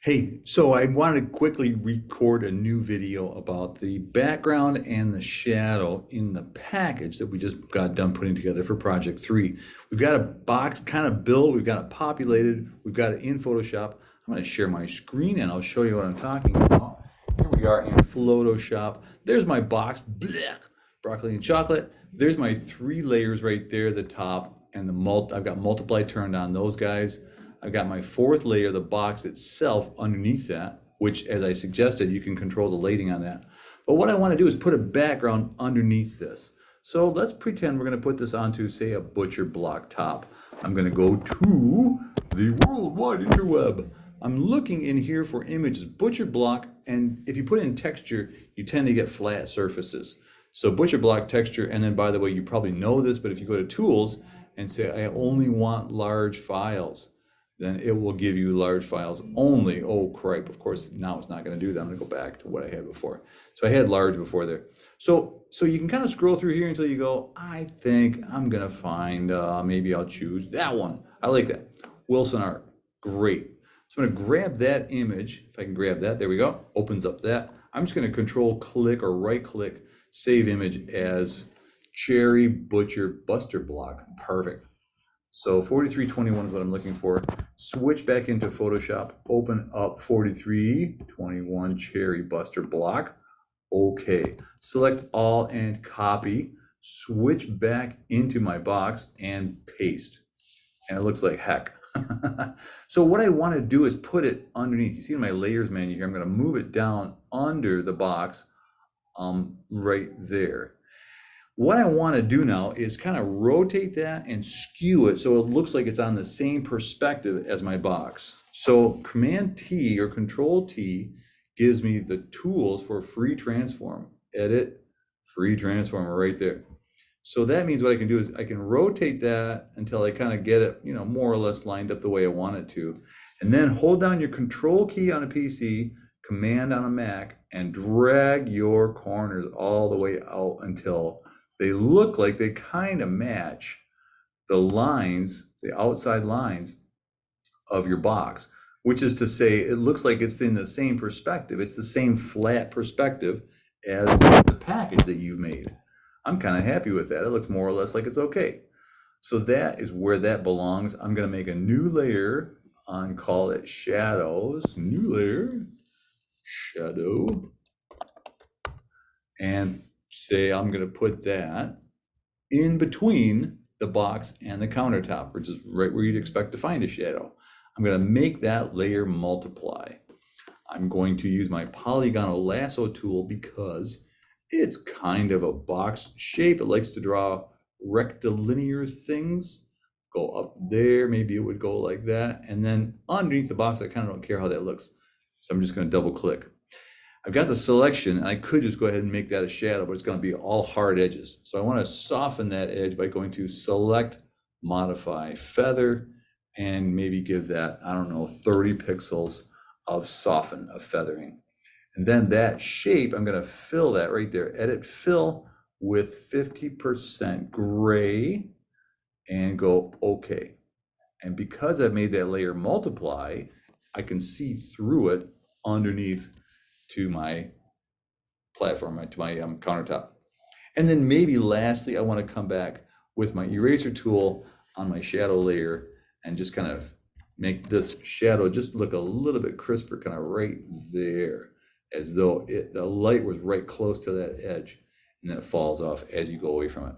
Hey, so I wanted to quickly record a new video about the background and the shadow in the package that we just got done putting together for Project 3. We've got a box kind of built, we've got it populated, we've got it in Photoshop. I'm going to share my screen and I'll show you what I'm talking about. Here we are in Photoshop. There's my box, blech, broccoli and chocolate. There's my 3 layers right there, the top, and I've got multiply turned on those guys. I've got my 4th layer, the box itself, underneath that, which, as I suggested, you can control the lighting on that. But what I want to do is put a background underneath this. So let's pretend we're going to put this onto, say, a butcher block top. I'm going to go to the World Wide Interweb. I'm looking in here for images, butcher block, and if you put in texture, you tend to get flat surfaces. So butcher block texture, and then by the way, you probably know this, but if you go to tools and say, I only want large files, then it will give you large files only. Oh, cripe. Of course, now it's not going to do that. I'm going to go back to what I had before. So I had large before there. So you can kind of scroll through here until you go, I think I'm going to find, maybe I'll choose that one. I like that. Wilson Art. Great. So I'm going to grab that image. If I can grab that, there we go. Opens up that. I'm just going to control click or right click, save image as Cherry Butcher Buster Block. Perfect. So 4321 is what I'm looking for. Switch back into Photoshop, open up 4321 Cherry Buster Block. Okay, select all and copy, switch back into my box and paste. And it looks like heck. So what I want to do is put it underneath. You see in my layers menu here, I'm going to move it down under the box right there. What I want to do now is kind of rotate that and skew it so it looks like it's on the same perspective as my box. So Command T or Control T gives me the tools for free transform. Edit, free transformer right there. So that means what I can do is I can rotate that until I kind of get it, more or less lined up the way I want it to. And then hold down your Control key on a PC, Command on a Mac, and drag your corners all the way out until they look like they kind of match the lines, the outside lines of your box, which is to say it looks like it's in the same perspective. It's the same flat perspective as the package that you've made. I'm kind of happy with that. It looks more or less like it's okay. So that is where that belongs. I'm going to make a new layer and call it shadows. New layer, shadow, and say I'm going to put that in between the box and the countertop, which is right where you'd expect to find a shadow. I'm going to make that layer multiply. I'm going to use my polygonal lasso tool because it's kind of a box shape. It likes to draw rectilinear things. Go up there, maybe it would go like that. And then underneath the box, I kind of don't care how that looks. So I'm just going to double click. I've got the selection, and I could just go ahead and make that a shadow, but it's going to be all hard edges. So I want to soften that edge by going to Select, Modify, Feather, and maybe give that, 30 pixels of soften, of feathering. And then that shape, I'm going to fill that right there. Edit Fill with 50% gray, and go OK. And because I've made that layer multiply, I can see through it underneath to my platform, to my countertop. And then maybe lastly, I want to come back with my eraser tool on my shadow layer and just kind of make this shadow just look a little bit crisper, kind of right there, as though the light was right close to that edge, and then it falls off as you go away from it.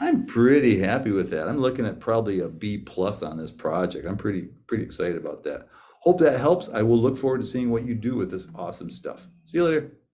I'm pretty happy with that. I'm looking at probably a B+ on this project. I'm pretty excited about that. Hope that helps. I will look forward to seeing what you do with this awesome stuff. See you later.